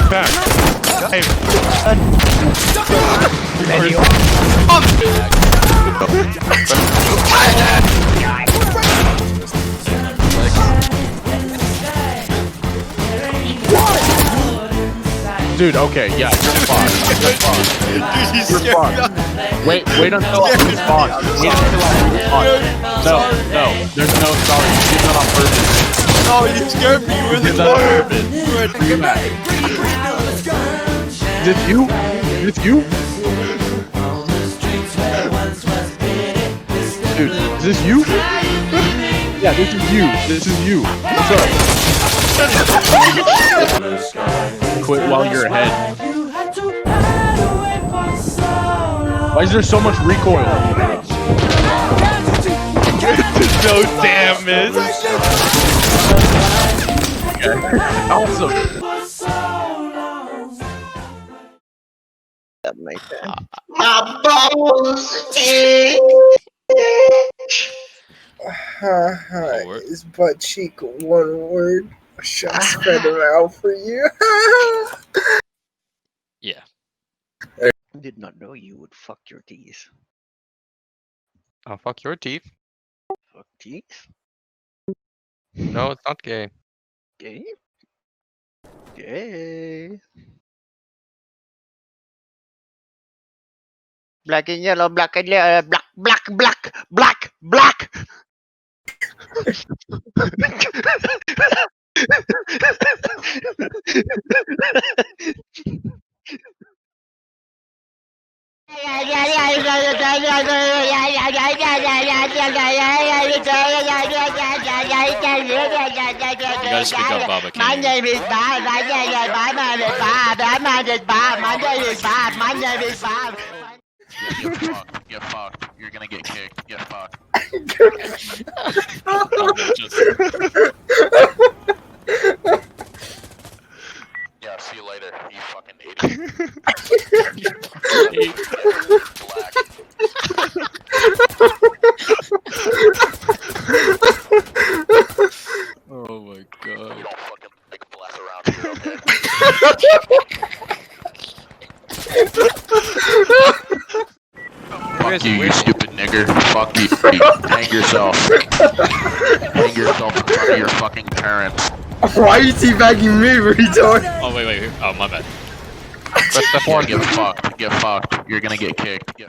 Back. Hey. Dude, okay, yeah, you're fucked. You're fucked. Dude, he's You're scared. fucked. Wait until I'm respawned. Wait until I'm respawned. No, there's no sorry. You did that on purpose. No, you scared me. You were You the did that on door. purpose. You were Bring it back. Is this you? Is this you? Dude, is this you? Yeah, this is you. This is you. What's up? Quit while you're ahead. Why is there so much recoil? no damage. Awesome. My balls Is butt cheek one word? I shall spread them out for you. Yeah. I did not know you would fuck your teeth. Oh, fuck your teeth. Fuck teeth? No, it's not gay. Gay? Gay. Black and yellow, black and yellow, black. You gotta speak up, Bob. I My can't hear you. name is Bob. My name is Bob. My name is Bob. My name is Bob. My name is Bob. My name is Bob. Get fucked. Get fucked. You're gonna get kicked. Get fucked. Yeah, see you later, you fucking idiot. Black. Oh my god. You don't fucking like black around here, okay? Fuck you, you stupid nigger. Fuck you. Hang yourself. Hang yourself in front of your fucking parents. Why are you teabagging me, retard? Oh, wait. Oh, my bad. Press F1. Get fucked. Get fucked. You're gonna get kicked. Get